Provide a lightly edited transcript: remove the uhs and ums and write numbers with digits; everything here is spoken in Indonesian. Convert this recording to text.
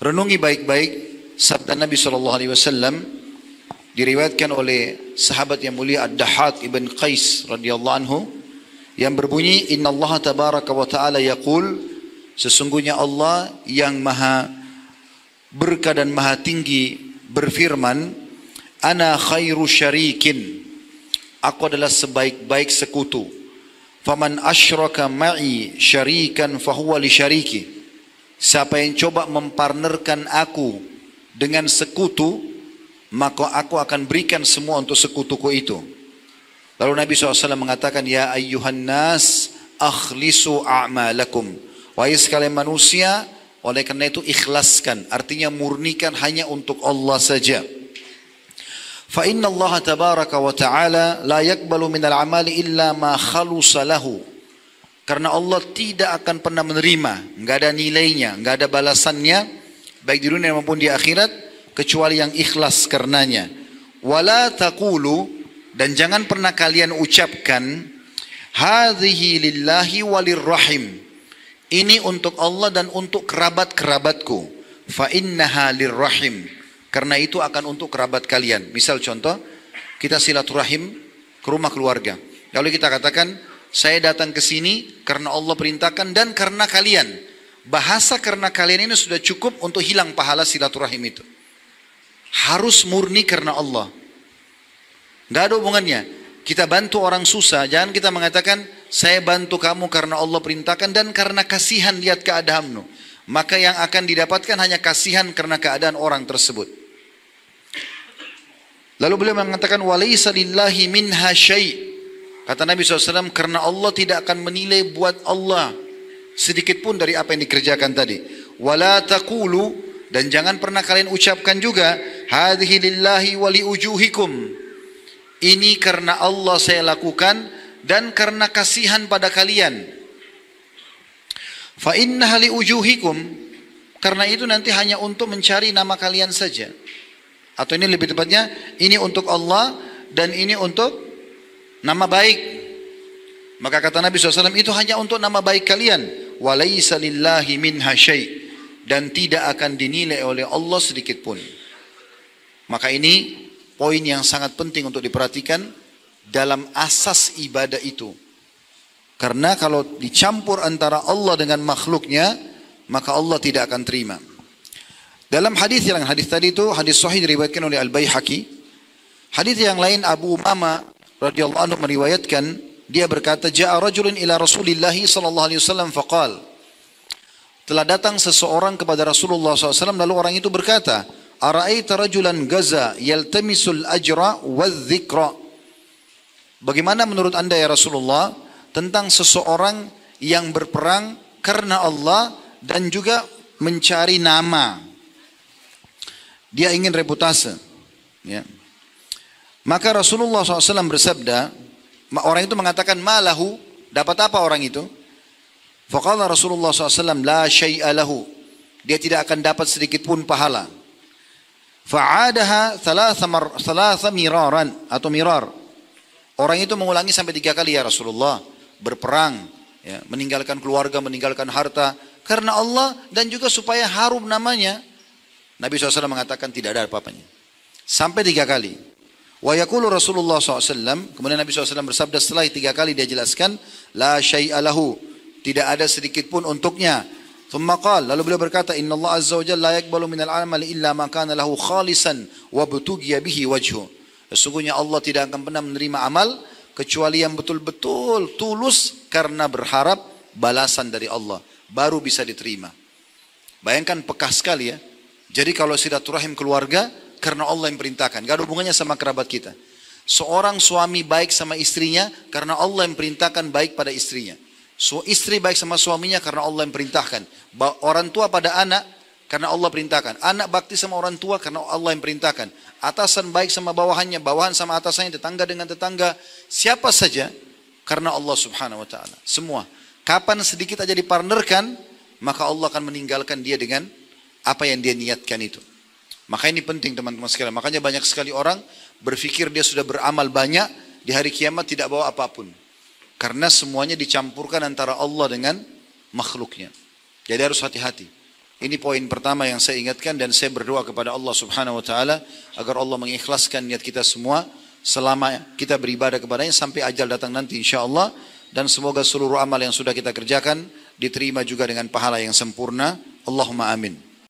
Renungi baik-baik sabda Nabi SAW diriwayatkan oleh sahabat yang mulia Ad-Dahhak ibn Qais radhiyallahu anhu yang berbunyi, Inna Allah tabaraka wa ta'ala yaqul, sesungguhnya Allah yang maha berkah dan maha tinggi berfirman, Ana khairu syarikin, aku adalah sebaik-baik sekutu. Faman asyraka ma'i syarikan fahuwa li syariki. Siapa yang coba mempartnerkan aku dengan sekutu, maka aku akan berikan semua untuk sekutuku itu. Lalu Nabi SAW mengatakan, Ya ayyuhan nas, akhlisu a'malakum. Wahai sekalian manusia, oleh karena itu ikhlaskan. Artinya murnikan hanya untuk Allah saja. Fa inna Allah tabaraka wa ta'ala la yakbalu minal amali illa ma khalusa lahu. Karena Allah tidak akan pernah menerima, enggak ada nilainya, enggak ada balasannya, baik di dunia maupun di akhirat, kecuali yang ikhlas karenanya. Wala taqulu, dan jangan pernah kalian ucapkan, hadhihi lillahi walirrahim, ini untuk Allah dan untuk kerabat-kerabatku. Fa innaha lirrahim, karena itu akan untuk kerabat kalian. Misal contoh, kita silaturahim ke rumah keluarga. Lalu kita katakan, saya datang ke sini karena Allah perintahkan dan karena kalian. Bahasa karena kalian ini sudah cukup untuk hilang pahala silaturahim itu. Harus murni karena Allah. Nggak ada hubungannya. Kita bantu orang susah, jangan kita mengatakan, saya bantu kamu karena Allah perintahkan dan karena kasihan lihat keadaanmu. Maka yang akan didapatkan hanya kasihan karena keadaan orang tersebut. Lalu beliau mengatakan, walaysa lillahi minha syai'. Kata Nabi SAW, karena Allah tidak akan menilai buat Allah sedikit pun dari apa yang dikerjakan tadi. Wala taqulu, dan jangan pernah kalian ucapkan juga, hadhihi lillahi wa liujuhikum, ini karena Allah saya lakukan dan karena kasihan pada kalian. Fa innaha liujuhikum, karena itu nanti hanya untuk mencari nama kalian saja. Atau ini lebih tepatnya, ini untuk Allah dan ini untuk nama baik. Maka kata Nabi SAW, itu hanya untuk nama baik kalian. Walaysa lillahi minha syai', dan tidak akan dinilai oleh Allah sedikit pun. Maka ini poin yang sangat penting untuk diperhatikan dalam asas ibadah itu. Karena kalau dicampur antara Allah dengan makhluknya, maka Allah tidak akan terima. Dalam hadis yang hadis tadi itu hadis sahih diriwayatkan oleh Al-Baihaqi. Hadis yang lain Abu Umama radhiyallahu anhu meriwayatkan, dia berkata, Ja'a rajulun ila Rasulillah sallallahu alaihi wasallam faqal, telah datang seseorang kepada Rasulullah SAW, lalu orang itu berkata, Ara'aita rajulan gaza yaltamisul ajra wadh-dhikra. Bagaimana menurut anda ya Rasulullah tentang seseorang yang berperang karena Allah dan juga mencari nama? Dia ingin reputase, ya. Maka Rasulullah SAW bersabda, orang itu mengatakan, malahu, dapat apa orang itu? Faqala Rasulullah SAW, la syai'a lahu, dia tidak akan dapat sedikit pun pahala. Fa'adaha thalatha miraran, atau mirar. Orang itu mengulangi sampai 3 kali, ya Rasulullah, berperang, ya, meninggalkan keluarga, meninggalkan harta, karena Allah dan juga supaya harum namanya. Nabi SAW mengatakan tidak ada apa-apanya. Sampai 3 kali. Wa yaqulu Rasulullah SAW, kemudian Nabi SAW bersabda setelah 3 kali dia jelaskan, la syai'a lahu, tidak ada sedikit pun untuknya. Thumma qala, lalu beliau berkata, Inna Allah azza wa jalla la yakbalu minal amali illa ma kana lahu khalisan wa butughiya bihi wajhu. Sesungguhnya Allah tidak akan pernah menerima amal kecuali yang betul-betul tulus karena berharap balasan dari Allah, baru bisa diterima. Bayangkan pekah sekali ya. Jadi kalau silaturahim keluarga karena Allah yang perintahkan, gak ada hubungannya sama kerabat kita. Seorang suami baik sama istrinya karena Allah yang perintahkan baik pada istrinya. Istri baik sama suaminya karena Allah yang perintahkan. Orang tua pada anak karena Allah perintahkan. Anak bakti sama orang tua karena Allah yang perintahkan. Atasan baik sama bawahannya, bawahan sama atasannya, tetangga dengan tetangga, siapa saja karena Allah Subhanahu wa taala. Semua. Kapan sedikit aja dipartnerkan, maka Allah akan meninggalkan dia dengan apa yang dia niatkan itu. Maka ini penting teman-teman sekalian. Makanya banyak sekali orang berpikir dia sudah beramal banyak, di hari kiamat tidak bawa apapun. Karena semuanya dicampurkan antara Allah dengan makhluknya. Jadi harus hati-hati. Ini poin pertama yang saya ingatkan, dan saya berdoa kepada Allah Subhanahu wa taala agar Allah mengikhlaskan niat kita semua selama kita beribadah kepadanya sampai ajal datang nanti insyaallah, dan semoga seluruh amal yang sudah kita kerjakan diterima juga dengan pahala yang sempurna. Allahumma amin.